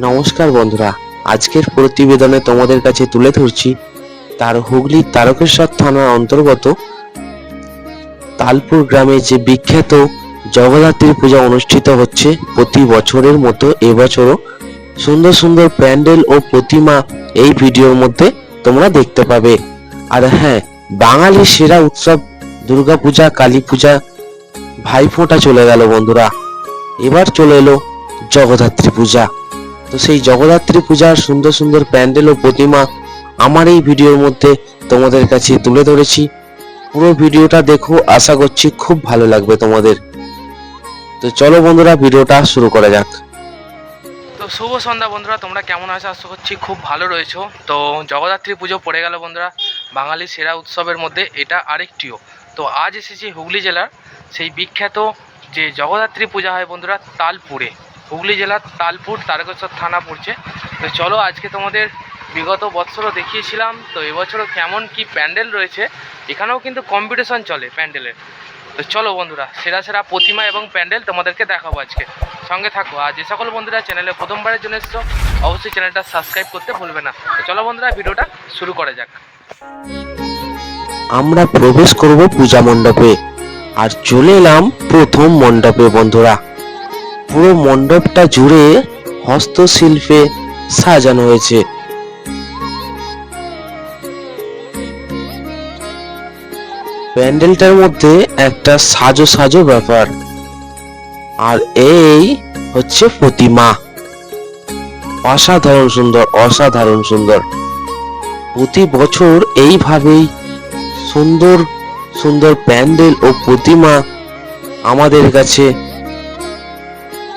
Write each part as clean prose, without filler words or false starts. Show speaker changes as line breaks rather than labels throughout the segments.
নমস্কার বন্ধুরা, আজকের প্রতিবেদনে তোমাদের কাছে তুলে ধরছি হুগলির তারকেশ্বর থানার অন্তর্গত তালপুর গ্রামে যে বিখ্যাত জগদ্ধাত্রী পূজা অনুষ্ঠিত হচ্ছে প্রতি বছরের মতো এবছরও সুন্দর সুন্দর প্যান্ডেল ও প্রতিমা এই ভিডিওর মধ্যে তোমরা দেখতে পাবে। আর হ্যাঁ, বাঙালির সেরা উৎসব দুর্গাপূজা, কালী পূজা, ভাইফোঁটা চলে গেল বন্ধুরা, এবার চলে এলো জগদ্ধাত্রী পূজা। তো সেই জগদ্ধাত্রী পূজার সুন্দর সুন্দর প্যান্ডেল ও প্রতিমা আমার এই ভিডিওর মধ্যে তোমাদের কাছে তুলে ধরেছি। পুরো ভিডিওটা দেখো, আশা করছি খুব ভালো লাগবে তোমাদের। তো চলো বন্ধুরা, ভিডিওটা শুরু করা যাক।
তো শুভ সন্ধ্যা বন্ধুরা, তোমরা কেমন আছো? আশা করছি খুব ভালো রয়েছো। তো জগদ্ধাত্রী পুজো পড়ে গেল বন্ধুরা, বাঙালির সেরা উৎসবের মধ্যে এটা আরেকটিও। তো আজ এসেছি হুগলি জেলার সেই বিখ্যাত যে জগদ্ধাত্রী পূজা হয় বন্ধুরা তালপুরে। হুগলি জেলার তালপুর, তারকেশ্বর থানা পড়ছে। তো চলো, আজকে তোমাদের বিগত বৎসরও দেখিয়েছিলাম, তো এবছরও কেমন কি প্যান্ডেল রয়েছে। এখানেও কিন্তু কম্পিটিশন চলে প্যান্ডেলের। তো চলো বন্ধুরা, সেরা সেরা প্রতিমা এবং প্যান্ডেল তোমাদেরকে দেখাবো আজকে, সঙ্গে থাকো। আর যে সকল বন্ধুরা চ্যানেলে প্রথমবারের জন্য এসছো, অবশ্যই চ্যানেলটা সাবস্ক্রাইব করতে ভুলবে না। তো চলো বন্ধুরা, ভিডিওটা শুরু করা যাক।
আমরা প্রবেশ করব পূজা মণ্ডপে, আর চলে এলাম প্রথম মণ্ডপে বন্ধুরা। পুরো মণ্ডপটা জুড়ে হস্তশিল্পে সাজানো হয়েছে। প্যান্ডেলটার মধ্যে একটা সাজো সাজো ব্যাপার। আর এই হচ্ছে প্রতিমা, অসাধারণ সুন্দর, অসাধারণ সুন্দর। প্রতি বছর এইভাবেই সুন্দর সুন্দর প্যান্ডেল ও প্রতিমা আমাদের কাছে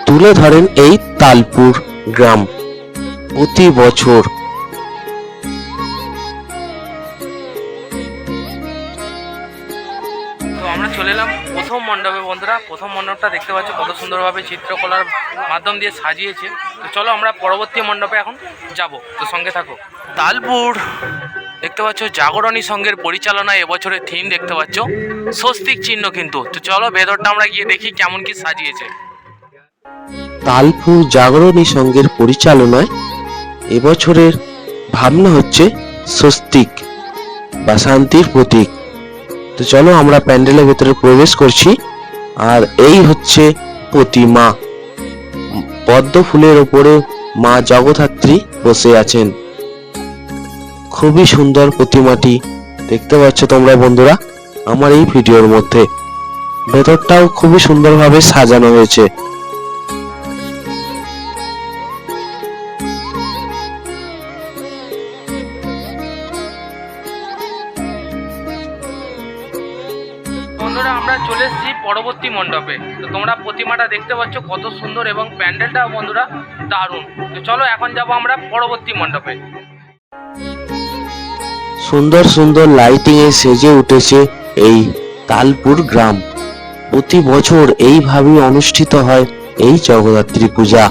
তুলে ধরেন এই তালপুর গ্রাম প্রতি বছর।
তো আমরা চলে এলাম প্রথম মণ্ডপে বন্ধুরা। প্রথম মণ্ডপটা দেখতে পাচ্ছ কত সুন্দরভাবে চিত্রকলার মাধ্যম দিয়ে সাজিয়েছে। তো চলো আমরা পরবর্তী মণ্ডপে এখন যাব, তো সঙ্গে থাকো। তালপুর দেখতে পাচ্ছ জাগরণী সংঘের পরিচালনায় এবছরের থিম দেখতে পাচ্ছ স্বস্তিক চিহ্ন কিন্তু। তো চলো ভেতরটা আমরা গিয়ে দেখি কেমন কি সাজিয়েছে।
তালপুর জাগরণী সংঘের পরিচালনায় এবছরের ভাবনা হচ্ছে স্বস্তিক বা শান্তির প্রতীক। তো চলো আমরা প্যান্ডেলের ভেতরে প্রবেশ করছি। আর এই হচ্ছে প্রতিমা, পদ্ম ফুলের ওপরে মা জগদ্ধাত্রী বসে আছেন। খুবই সুন্দর প্রতিমাটি দেখতে পাচ্ছ তোমরা বন্ধুরা আমার এই ভিডিওর মধ্যে। ভেতরটাও খুবই সুন্দরভাবে সাজানো হয়েছে।
বন্ধুরা আমরা চলে এসেছি পরবর্তী মণ্ডপে। তো তোমরা প্রতিমাটা দেখতে পাচ্ছ কত সুন্দর এবং প্যান্ডেলটাও বন্ধুরা দারুণ। তো চলো এখন যাব আমরা পরবর্তী মণ্ডপে।
সুন্দর সুন্দর লাইটিং এ সেজে উঠেছে এই তালপুর গ্রাম। প্রতি বছর এইভাবেই অনুষ্ঠিত হয় এই জগদ্ধাত্রী পূজা।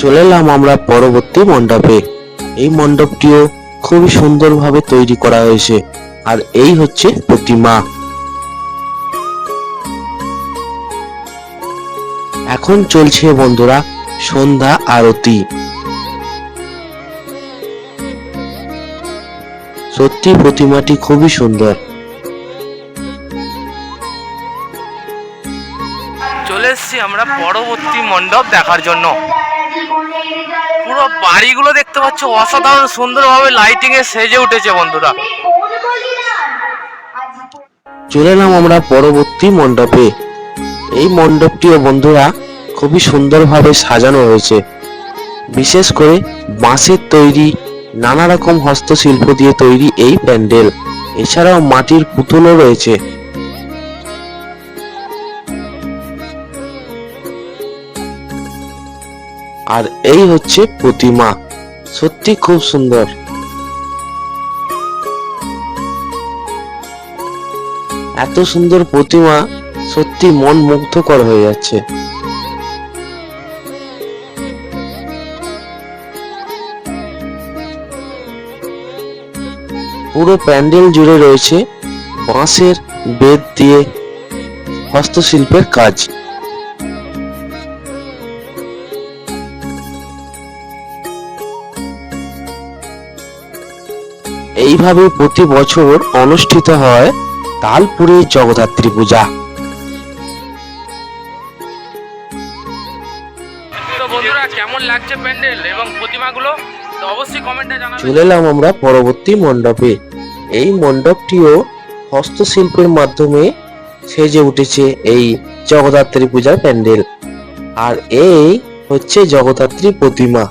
চলে এলাম আমরা পরবর্তী মণ্ডপে। এই মণ্ডপটিও খুবই সুন্দরভাবে তৈরি করা হয়েছে। আর এই হচ্ছে প্রতিমা। এখন চলছে বন্ধুরা সন্ধ্যা আরতি। সত্যি প্রতিমাটি খুবই সুন্দর।
চলে এসেছি আমরা পরবর্তী মণ্ডপ দেখার জন্য। পুরো বাড়িগুলো দেখতে পাচ্ছ অসাধারণ সুন্দরভাবে লাইটিং এ সেজে উঠেছে বন্ধুরা।
চলে এলাম আমরা পরবর্তী মণ্ডপে। এই মণ্ডপটিও বন্ধুরা খুবই সুন্দরভাবে সাজানো হয়েছে। বিশেষ করে বাঁশের তৈরি নানা রকম হস্তশিল্প দিয়ে তৈরি এই প্যান্ডেল। এছাড়াও মাটির পুতুলও রয়েছে। আর এই হচ্ছে প্রতিমা, সত্যি খুব সুন্দর। এত সুন্দর প্রতিমা সত্যি মন মুগ্ধকর হয়ে যাচ্ছে। পুরো প্যান্ডেল জুড়ে রয়েছে বাঁশের বেত দিয়ে হস্তশিল্পের কাজ। এইভাবে প্রতি বছর অনুষ্ঠিত হয় তালপুরে জগদ্ধাত্রী পূজা।
তো বন্ধুরা কেমন লাগছে প্যান্ডেল এবং প্রতিমাগুলো, তো অবশ্যই কমেন্টে জানাবেন।
চলে এলাম আমরা পরবর্তী মণ্ডপে। এই মণ্ডপটিও হস্তশিল্পের মাধ্যমে সেজে উঠেছে এই জগদ্ধাত্রী পূজার প্যান্ডেল। আর এই হচ্ছে জগদ্ধাত্রী প্রতিমা।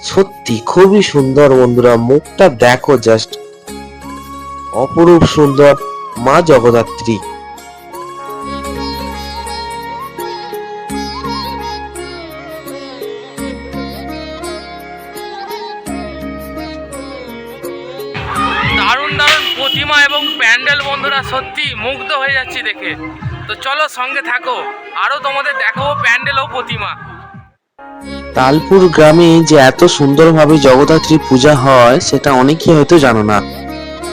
সত্যি খুবই সুন্দর বন্ধুরা, মুখটা দেখো জাস্ট, অপরূপ সুন্দর মা জগদ্ধাত্রী।
দারুণ দারুণ প্রতিমা এবং প্যান্ডেল বন্ধুরা, সত্যি মুগ্ধ হয়ে যাচ্ছি দেখে। তো চলো সঙ্গে থাকো, আরো তোমাদের দেখাবো প্যান্ডেল ও প্রতিমা।
তালপুর গ্রামে যে এত সুন্দরভাবে জগদ্ধাত্রী পূজা হয় সেটা অনেকেই হয়তো জানো না।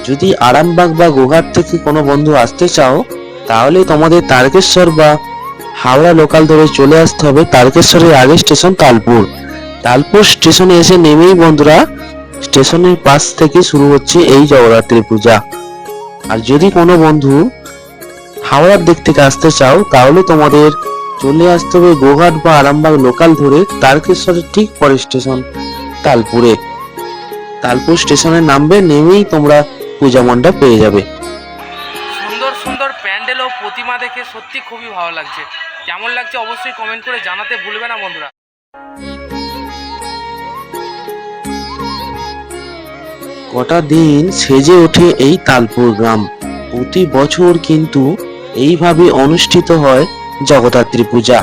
যদি আরামবাগ বা গোঘাট থেকে কোনো বন্ধু আসতে চাও তাহলে তোমাদের তারকেশ্বর বা হাওড়া লোকাল ধরে চলে আসতে হবে। তারকেশ্বরের আগে স্টেশন তালপুর। তালপুর স্টেশনে এসে নেমেই বন্ধুরা স্টেশনের পাশ থেকে শুরু হচ্ছে এই জগদ্ধাত্রী পূজা। আর যদি কোনো বন্ধু হাওড়ার দিক থেকে আসতে চাও তাহলে তোমাদের চলে আসতে হবে গোঘাট বা আরামবাগ লোকাল ধরে তারকেশ্বরের ঠিক পরের স্টেশন তালপুরে। তালপুর স্টেশনে নামবে, নেমেই তোমরা পূজা মণ্ডপ পেয়ে যাবে।
সুন্দর সুন্দর প্যান্ডেল ও প্রতিমা দেখে সত্যি খুবই ভালো লাগছে। কেমন লাগছে অবশ্যই কমেন্ট করে জানাতে ভুলবে না বন্ধুরা।
কটা দিন সেজে ওঠে এই তালপুর গ্রাম। প্রতি বছর কিন্তু এইভাবে অনুষ্ঠিত হয় জগদ্ধাত্রী পূজা।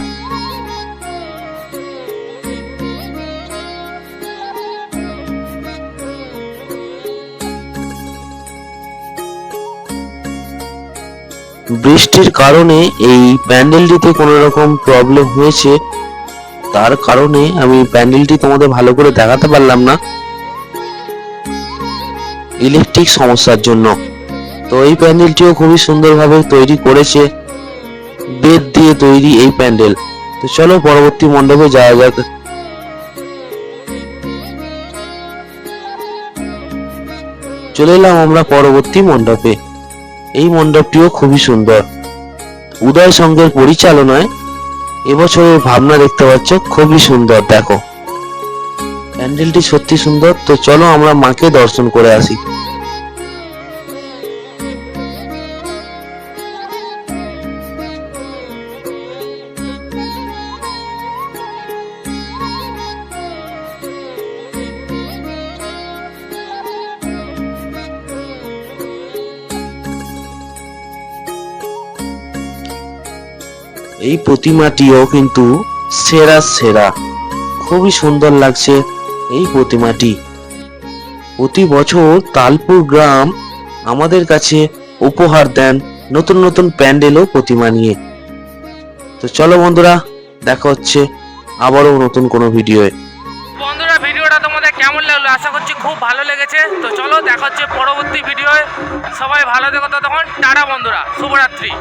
বৃষ্টির কারণে এই প্যান্ডেলটিতে কোনো রকম প্রবলেম হয়েছে, তার কারণে আমি প্যান্ডেলটি তোমাদের ভালো করে দেখাতে পারলাম না ইলেকট্রিক সমস্যার জন্য। তো এই প্যান্ডেলটিও খুবই সুন্দরভাবে তৈরি করেছে, বেত দিয়ে তৈরি এই প্যান্ডেল। তো চলো পরবর্তী মণ্ডপে যাওয়া যাক। চলে এলাম আমরা পরবর্তী মণ্ডপে। এই মণ্ডপটিও খুবই সুন্দর। উদয় সংঘের পরিচালনায় এবছরের ভাবনা দেখতে পাচ্ছ, খুবই সুন্দর। দেখো প্যান্ডেলটি সত্যি সুন্দর। তো চলো আমরা মাকে দর্শন করে আসি। এই প্রতিমাটিও কিন্তু সেরা সেরা, খুবই সুন্দর লাগছে এই প্রতিমাটি। প্রতি বছর তালপুর গ্রাম আমাদের কাছে উপহার দেন নতুন নতুন প্যান্ডেল ও প্রতিমা নিয়ে। তো চলো বন্ধুরা, দেখা হচ্ছে আবারও নতুন কোনো ভিডিওয়ে।
বন্ধুরা ভিডিওটা তোমাদের কেমন লাগলো, আশা করছি খুব ভালো লেগেছে। তো চলো দেখা হচ্ছে পরবর্তী ভিডিওয়ে। সবাই ভালো থেকো, ততক্ষণ টাটা বন্ধুরা, শুভরাত্রি।